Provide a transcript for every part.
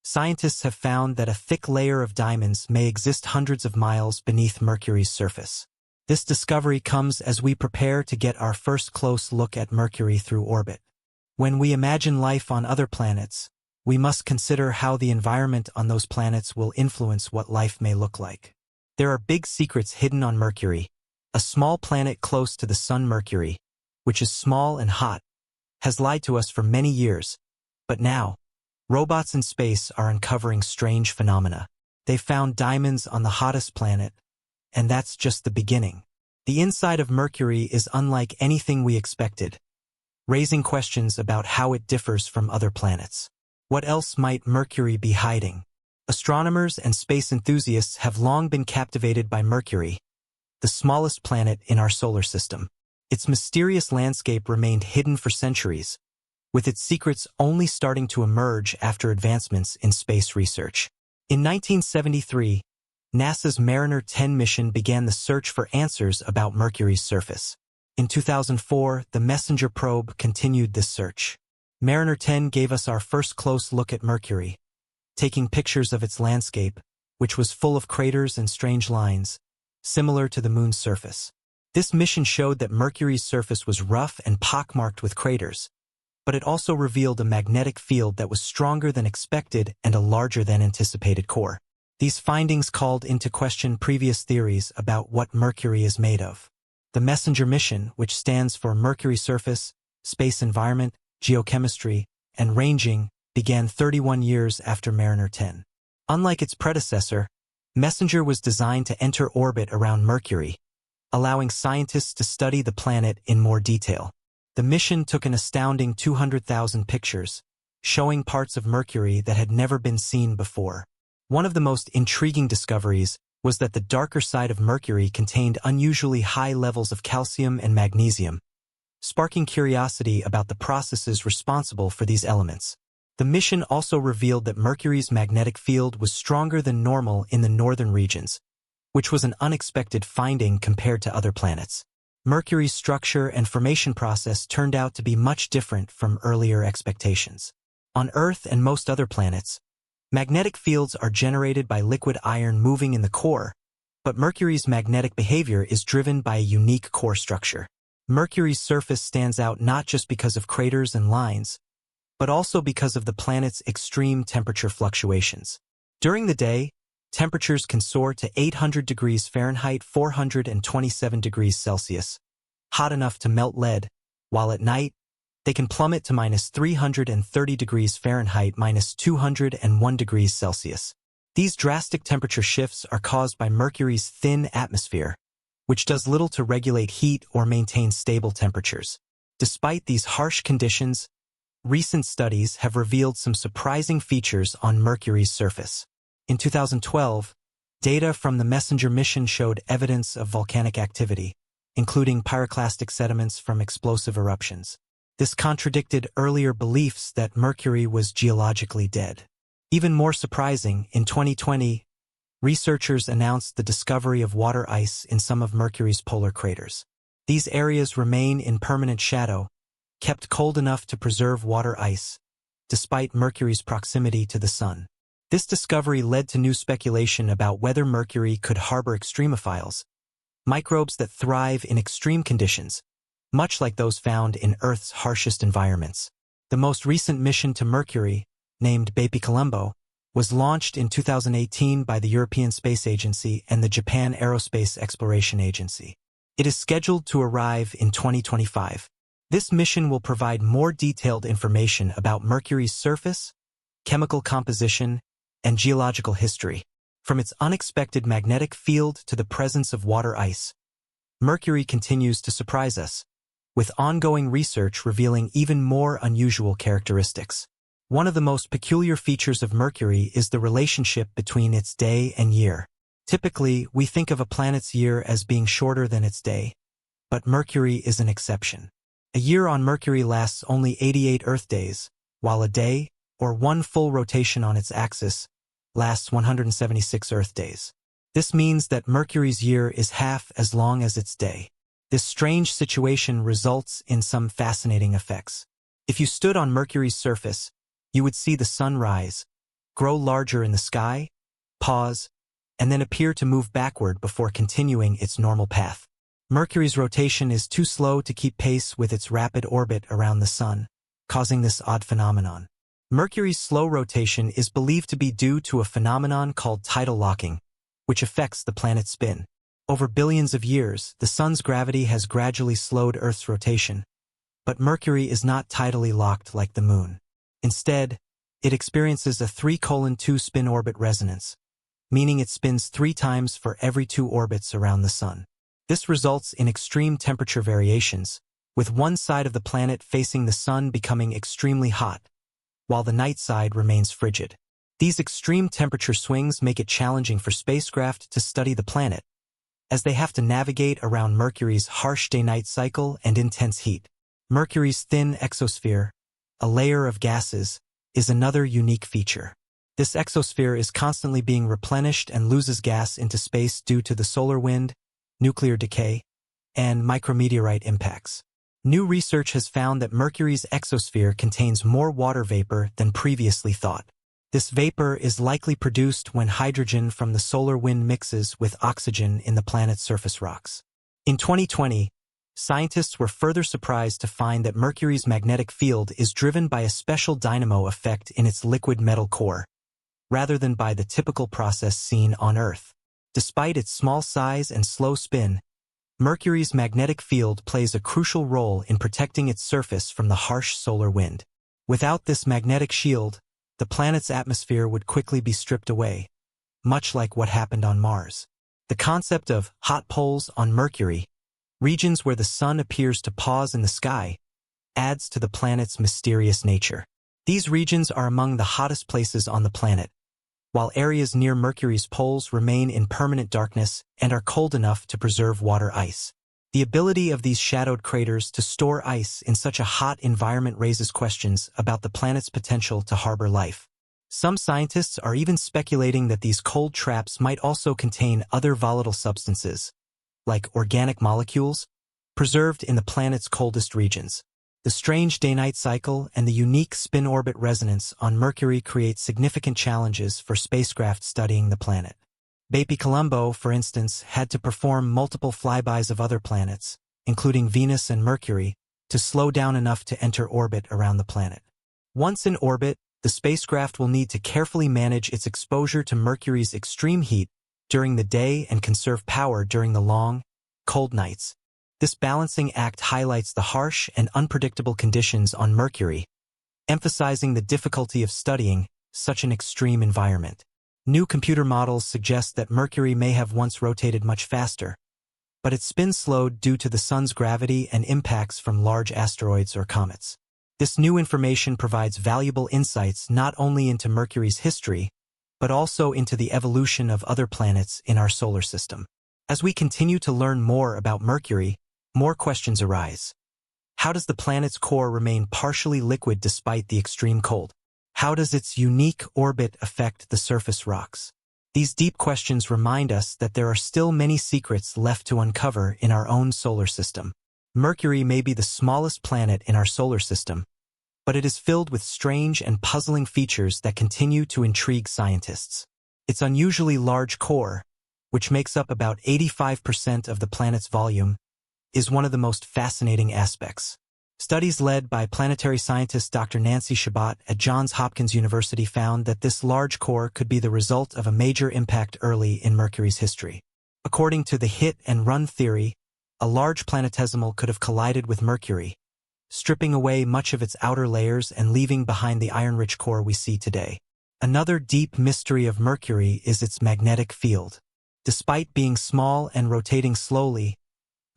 Scientists have found that a thick layer of diamonds may exist hundreds of miles beneath Mercury's surface. This discovery comes as we prepare to get our first close look at Mercury through orbit. When we imagine life on other planets, we must consider how the environment on those planets will influence what life may look like. There are big secrets hidden on Mercury, a small planet close to the Sun. Mercury, which is small and hot, has lied to us for many years, but now, robots in space are uncovering strange phenomena. They found diamonds on the hottest planet, and that's just the beginning. The inside of Mercury is unlike anything we expected, raising questions about how it differs from other planets. What else might Mercury be hiding? Astronomers and space enthusiasts have long been captivated by Mercury, the smallest planet in our solar system. Its mysterious landscape remained hidden for centuries, with its secrets only starting to emerge after advancements in space research. In 1973, NASA's Mariner 10 mission began the search for answers about Mercury's surface. In 2004, the Messenger probe continued this search. Mariner 10 gave us our first close look at Mercury, taking pictures of its landscape, which was full of craters and strange lines, similar to the Moon's surface. This mission showed that Mercury's surface was rough and pockmarked with craters, but it also revealed a magnetic field that was stronger than expected and a larger than anticipated core. These findings called into question previous theories about what Mercury is made of. The Messenger mission, which stands for Mercury Surface, Space Environment, Geochemistry, and Ranging, began 31 years after Mariner 10. Unlike its predecessor, Messenger was designed to enter orbit around Mercury, allowing scientists to study the planet in more detail. The mission took an astounding 200,000 pictures, showing parts of Mercury that had never been seen before. One of the most intriguing discoveries was that the darker side of Mercury contained unusually high levels of calcium and magnesium, sparking curiosity about the processes responsible for these elements. The mission also revealed that Mercury's magnetic field was stronger than normal in the northern regions, which was an unexpected finding compared to other planets. Mercury's structure and formation process turned out to be much different from earlier expectations. On Earth and most other planets, magnetic fields are generated by liquid iron moving in the core, but Mercury's magnetic behavior is driven by a unique core structure. Mercury's surface stands out not just because of craters and lines, but also because of the planet's extreme temperature fluctuations. During the day, temperatures can soar to 800 degrees Fahrenheit, 427 degrees Celsius, hot enough to melt lead, while at night, they can plummet to minus 330 degrees Fahrenheit, minus 201 degrees Celsius. These drastic temperature shifts are caused by Mercury's thin atmosphere, which does little to regulate heat or maintain stable temperatures. Despite these harsh conditions, recent studies have revealed some surprising features on Mercury's surface. In 2012, data from the Messenger mission showed evidence of volcanic activity, including pyroclastic sediments from explosive eruptions. This contradicted earlier beliefs that Mercury was geologically dead. Even more surprising, in 2020, researchers announced the discovery of water ice in some of Mercury's polar craters. These areas remain in permanent shadow, kept cold enough to preserve water ice, despite Mercury's proximity to the Sun. This discovery led to new speculation about whether Mercury could harbor extremophiles, microbes that thrive in extreme conditions, much like those found in Earth's harshest environments. The most recent mission to Mercury, named BepiColombo, was launched in 2018 by the European Space Agency and the Japan Aerospace Exploration Agency. It is scheduled to arrive in 2025. This mission will provide more detailed information about Mercury's surface, chemical composition, and geological history. From its unexpected magnetic field to the presence of water ice, Mercury continues to surprise us, with ongoing research revealing even more unusual characteristics. One of the most peculiar features of Mercury is the relationship between its day and year. Typically, we think of a planet's year as being shorter than its day, but Mercury is an exception. A year on Mercury lasts only 88 Earth days, while a day, or one full rotation on its axis, lasts 176 Earth days. This means that Mercury's year is half as long as its day. This strange situation results in some fascinating effects. If you stood on Mercury's surface, you would see the sun rise, grow larger in the sky, pause, and then appear to move backward before continuing its normal path. Mercury's rotation is too slow to keep pace with its rapid orbit around the Sun, causing this odd phenomenon. Mercury's slow rotation is believed to be due to a phenomenon called tidal locking, which affects the planet's spin. Over billions of years, the Sun's gravity has gradually slowed Earth's rotation, but Mercury is not tidally locked like the Moon. Instead, it experiences a 3:2 spin-orbit resonance, meaning it spins 3 times for every 2 orbits around the Sun. This results in extreme temperature variations, with one side of the planet facing the Sun becoming extremely hot, while the night side remains frigid. These extreme temperature swings make it challenging for spacecraft to study the planet, as they have to navigate around Mercury's harsh day-night cycle and intense heat. Mercury's thin exosphere, a layer of gases, is another unique feature. This exosphere is constantly being replenished and loses gas into space due to the solar wind, nuclear decay, and micrometeorite impacts. New research has found that Mercury's exosphere contains more water vapor than previously thought. This vapor is likely produced when hydrogen from the solar wind mixes with oxygen in the planet's surface rocks. In 2020, scientists were further surprised to find that Mercury's magnetic field is driven by a special dynamo effect in its liquid metal core, rather than by the typical process seen on Earth. Despite its small size and slow spin, Mercury's magnetic field plays a crucial role in protecting its surface from the harsh solar wind. Without this magnetic shield, the planet's atmosphere would quickly be stripped away, much like what happened on Mars. The concept of hot poles on Mercury, regions where the Sun appears to pause in the sky, adds to the planet's mysterious nature. These regions are among the hottest places on the planet, while areas near Mercury's poles remain in permanent darkness and are cold enough to preserve water ice. The ability of these shadowed craters to store ice in such a hot environment raises questions about the planet's potential to harbor life. Some scientists are even speculating that these cold traps might also contain other volatile substances, like organic molecules, preserved in the planet's coldest regions. The strange day-night cycle and the unique spin-orbit resonance on Mercury create significant challenges for spacecraft studying the planet. Bepi Colombo, for instance, had to perform multiple flybys of other planets, including Venus and Mercury, to slow down enough to enter orbit around the planet. Once in orbit, the spacecraft will need to carefully manage its exposure to Mercury's extreme heat during the day and conserve power during the long, cold nights. This balancing act highlights the harsh and unpredictable conditions on Mercury, emphasizing the difficulty of studying such an extreme environment. New computer models suggest that Mercury may have once rotated much faster, but its spin slowed due to the Sun's gravity and impacts from large asteroids or comets. This new information provides valuable insights not only into Mercury's history, but also into the evolution of other planets in our solar system. As we continue to learn more about Mercury, more questions arise. How does the planet's core remain partially liquid despite the extreme cold? How does its unique orbit affect the surface rocks? These deep questions remind us that there are still many secrets left to uncover in our own solar system. Mercury may be the smallest planet in our solar system, but it is filled with strange and puzzling features that continue to intrigue scientists. Its unusually large core, which makes up about 85% of the planet's volume, is one of the most fascinating aspects. Studies led by planetary scientist Dr. Nancy Chabot at Johns Hopkins University found that this large core could be the result of a major impact early in Mercury's history. According to the hit-and-run theory, a large planetesimal could have collided with Mercury, stripping away much of its outer layers and leaving behind the iron-rich core we see today. Another deep mystery of Mercury is its magnetic field. Despite being small and rotating slowly,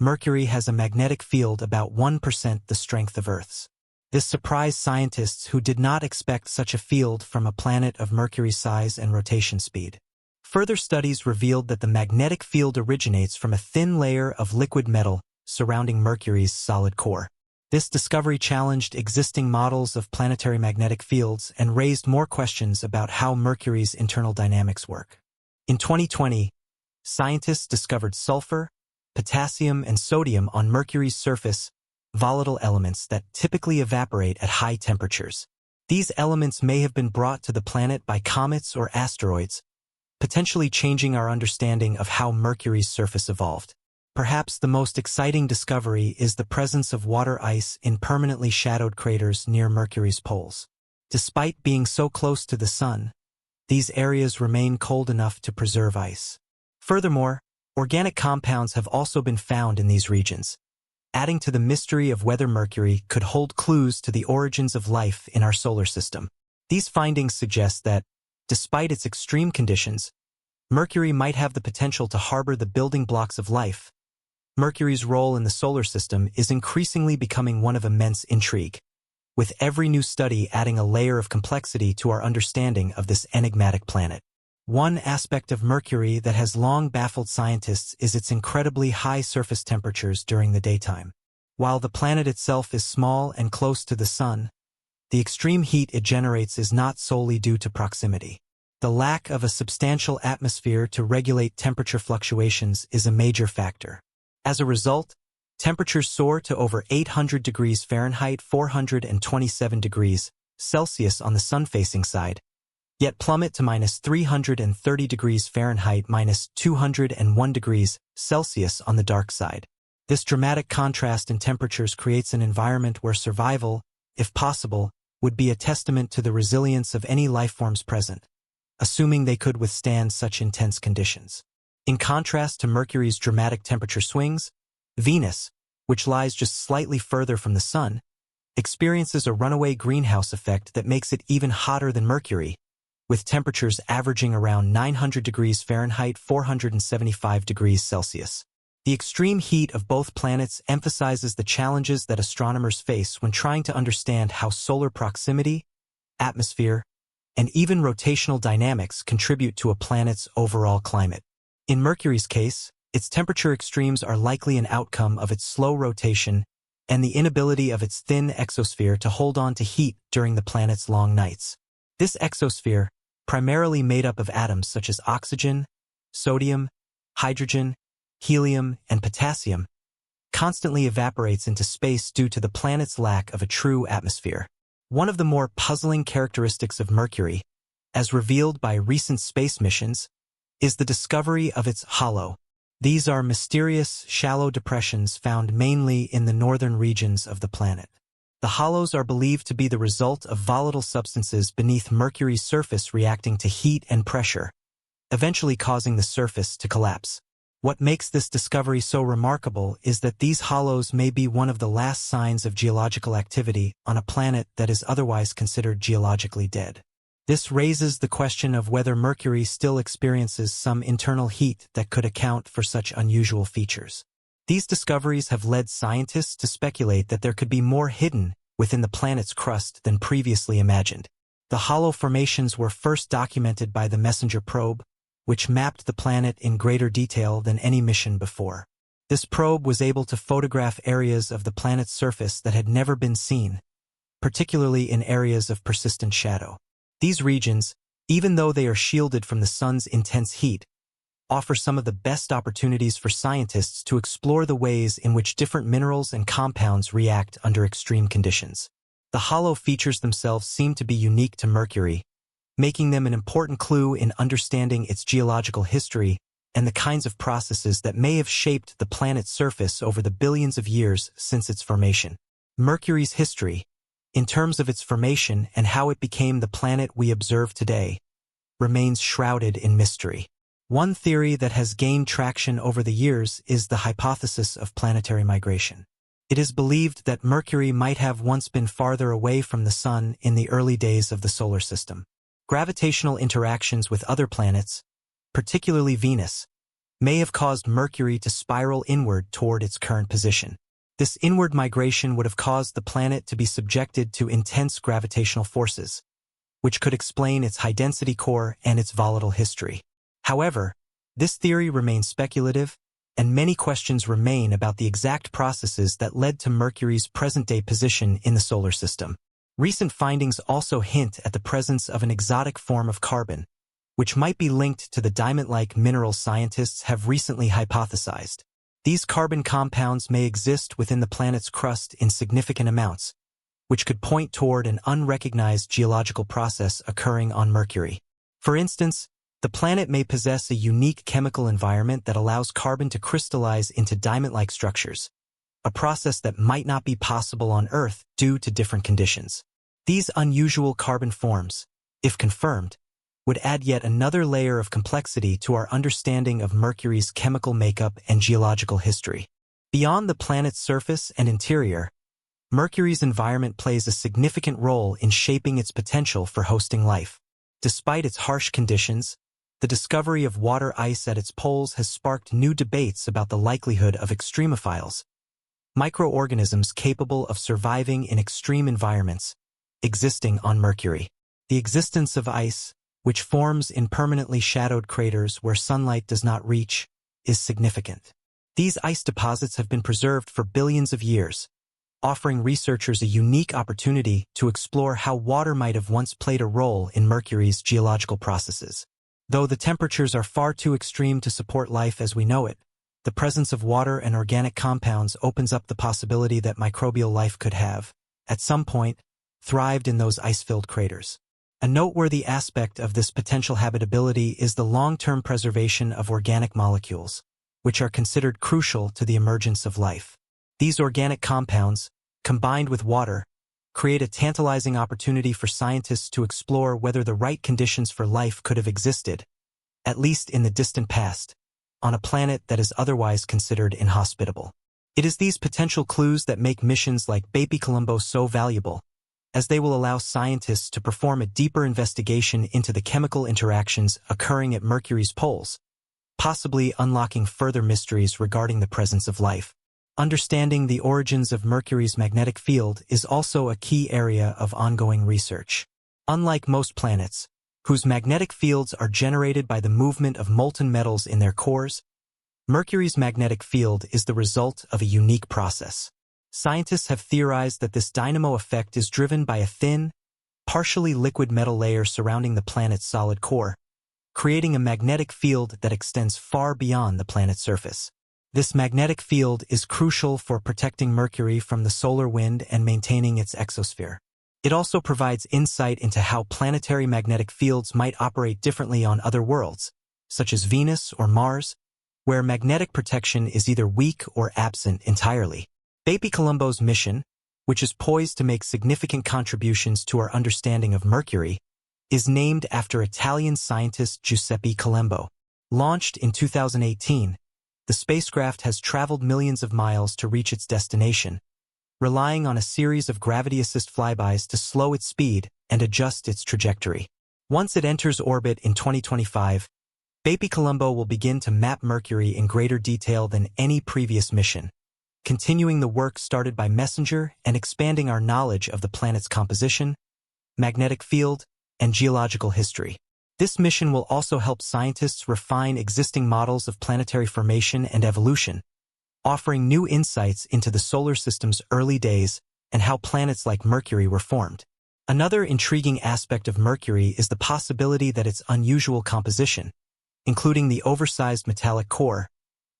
Mercury has a magnetic field about 1% the strength of Earth's. This surprised scientists who did not expect such a field from a planet of Mercury's size and rotation speed. Further studies revealed that the magnetic field originates from a thin layer of liquid metal surrounding Mercury's solid core. This discovery challenged existing models of planetary magnetic fields and raised more questions about how Mercury's internal dynamics work. In 2020, scientists discovered sulfur, potassium, and sodium on Mercury's surface, volatile elements that typically evaporate at high temperatures. These elements may have been brought to the planet by comets or asteroids, potentially changing our understanding of how Mercury's surface evolved. Perhaps the most exciting discovery is the presence of water ice in permanently shadowed craters near Mercury's poles. Despite being so close to the Sun, these areas remain cold enough to preserve ice. Furthermore, organic compounds have also been found in these regions, adding to the mystery of whether Mercury could hold clues to the origins of life in our solar system. These findings suggest that, despite its extreme conditions, Mercury might have the potential to harbor the building blocks of life. Mercury's role in the solar system is increasingly becoming one of immense intrigue, with every new study adding a layer of complexity to our understanding of this enigmatic planet. One aspect of Mercury that has long baffled scientists is its incredibly high surface temperatures during the daytime. While the planet itself is small and close to the Sun, the extreme heat it generates is not solely due to proximity. The lack of a substantial atmosphere to regulate temperature fluctuations is a major factor. As a result, temperatures soar to over 800 degrees Fahrenheit 427 degrees Celsius on the sun-facing side, yet plummet to -330 degrees Fahrenheit -201 degrees Celsius on the dark side. This dramatic contrast in temperatures creates an environment where survival, if possible, would be a testament to the resilience of any life forms present, assuming they could withstand such intense conditions. In contrast to Mercury's dramatic temperature swings, Venus, which lies just slightly further from the Sun, experiences a runaway greenhouse effect that makes it even hotter than Mercury, with temperatures averaging around 900 degrees Fahrenheit 475 degrees Celsius. The extreme heat of both planets emphasizes the challenges that astronomers face when trying to understand how solar proximity, atmosphere, and even rotational dynamics contribute to a planet's overall climate. In Mercury's case, its temperature extremes are likely an outcome of its slow rotation and the inability of its thin exosphere to hold on to heat during the planet's long nights. This exosphere, primarily made up of atoms such as oxygen, sodium, hydrogen, helium, and potassium, constantly evaporates into space due to the planet's lack of a true atmosphere. One of the more puzzling characteristics of Mercury, as revealed by recent space missions, is the discovery of its halo. These are mysterious, shallow depressions found mainly in the northern regions of the planet. The halos are believed to be the result of volatile substances beneath Mercury's surface reacting to heat and pressure, eventually causing the surface to collapse. What makes this discovery so remarkable is that these halos may be one of the last signs of geological activity on a planet that is otherwise considered geologically dead. This raises the question of whether Mercury still experiences some internal heat that could account for such unusual features. These discoveries have led scientists to speculate that there could be more hidden within the planet's crust than previously imagined. The halo formations were first documented by the Messenger probe, which mapped the planet in greater detail than any mission before. This probe was able to photograph areas of the planet's surface that had never been seen, particularly in areas of persistent shadow. These regions, even though they are shielded from the sun's intense heat, offer some of the best opportunities for scientists to explore the ways in which different minerals and compounds react under extreme conditions. The halo features themselves seem to be unique to Mercury, making them an important clue in understanding its geological history and the kinds of processes that may have shaped the planet's surface over the billions of years since its formation. Mercury's history, in terms of its formation and how it became the planet we observe today, remains shrouded in mystery. One theory that has gained traction over the years is the hypothesis of planetary migration. It is believed that Mercury might have once been farther away from the Sun in the early days of the solar system. Gravitational interactions with other planets, particularly Venus, may have caused Mercury to spiral inward toward its current position. This inward migration would have caused the planet to be subjected to intense gravitational forces, which could explain its high-density core and its volatile history. However, this theory remains speculative, and many questions remain about the exact processes that led to Mercury's present-day position in the solar system. Recent findings also hint at the presence of an exotic form of carbon, which might be linked to the diamond-like minerals scientists have recently hypothesized. These carbon compounds may exist within the planet's crust in significant amounts, which could point toward an unrecognized geological process occurring on Mercury. For instance, the planet may possess a unique chemical environment that allows carbon to crystallize into diamond-like structures, a process that might not be possible on Earth due to different conditions. These unusual carbon forms, if confirmed, would add yet another layer of complexity to our understanding of Mercury's chemical makeup and geological history. Beyond the planet's surface and interior, Mercury's environment plays a significant role in shaping its potential for hosting life. Despite its harsh conditions, the discovery of water ice at its poles has sparked new debates about the likelihood of extremophiles, microorganisms capable of surviving in extreme environments, existing on Mercury. The existence of ice, which forms in permanently shadowed craters where sunlight does not reach, is significant. These ice deposits have been preserved for billions of years, offering researchers a unique opportunity to explore how water might have once played a role in Mercury's geological processes. Though the temperatures are far too extreme to support life as we know it, the presence of water and organic compounds opens up the possibility that microbial life could have, at some point, thrived in those ice-filled craters. A noteworthy aspect of this potential habitability is the long-term preservation of organic molecules, which are considered crucial to the emergence of life. These organic compounds, combined with water, create a tantalizing opportunity for scientists to explore whether the right conditions for life could have existed, at least in the distant past, on a planet that is otherwise considered inhospitable. It is these potential clues that make missions like BepiColombo so valuable, as they will allow scientists to perform a deeper investigation into the chemical interactions occurring at Mercury's poles, possibly unlocking further mysteries regarding the presence of life. Understanding the origins of Mercury's magnetic field is also a key area of ongoing research. Unlike most planets, whose magnetic fields are generated by the movement of molten metals in their cores, Mercury's magnetic field is the result of a unique process. Scientists have theorized that this dynamo effect is driven by a thin, partially liquid metal layer surrounding the planet's solid core, creating a magnetic field that extends far beyond the planet's surface. This magnetic field is crucial for protecting Mercury from the solar wind and maintaining its exosphere. It also provides insight into how planetary magnetic fields might operate differently on other worlds, such as Venus or Mars, where magnetic protection is either weak or absent entirely. BepiColombo's mission, which is poised to make significant contributions to our understanding of Mercury, is named after Italian scientist Giuseppe Colombo. Launched in 2018, the spacecraft has traveled millions of miles to reach its destination, relying on a series of gravity-assist flybys to slow its speed and adjust its trajectory. Once it enters orbit in 2025, BepiColombo will begin to map Mercury in greater detail than any previous mission, continuing the work started by Messenger and expanding our knowledge of the planet's composition, magnetic field, and geological history. This mission will also help scientists refine existing models of planetary formation and evolution, offering new insights into the solar system's early days and how planets like Mercury were formed. Another intriguing aspect of Mercury is the possibility that its unusual composition, including the oversized metallic core,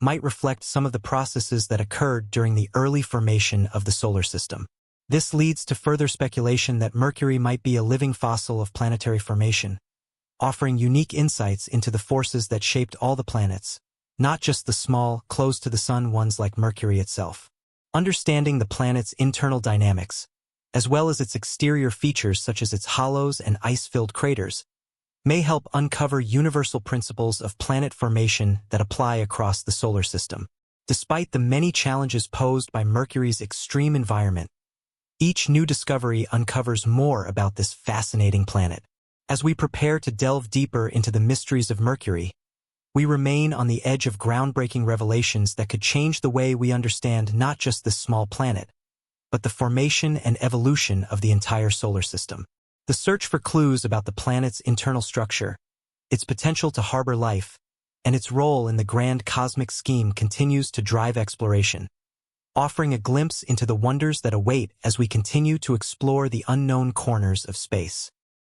might reflect some of the processes that occurred during the early formation of the solar system. This leads to further speculation that Mercury might be a living fossil of planetary formation, offering unique insights into the forces that shaped all the planets, not just the small, close-to-the-sun ones like Mercury itself. Understanding the planet's internal dynamics, as well as its exterior features such as its hollows and ice-filled craters, may help uncover universal principles of planet formation that apply across the solar system. Despite the many challenges posed by Mercury's extreme environment, each new discovery uncovers more about this fascinating planet. As we prepare to delve deeper into the mysteries of Mercury, we remain on the edge of groundbreaking revelations that could change the way we understand not just this small planet, but the formation and evolution of the entire solar system. The search for clues about the planet's internal structure, its potential to harbor life, and its role in the grand cosmic scheme continues to drive exploration, offering a glimpse into the wonders that await as we continue to explore the unknown corners of space.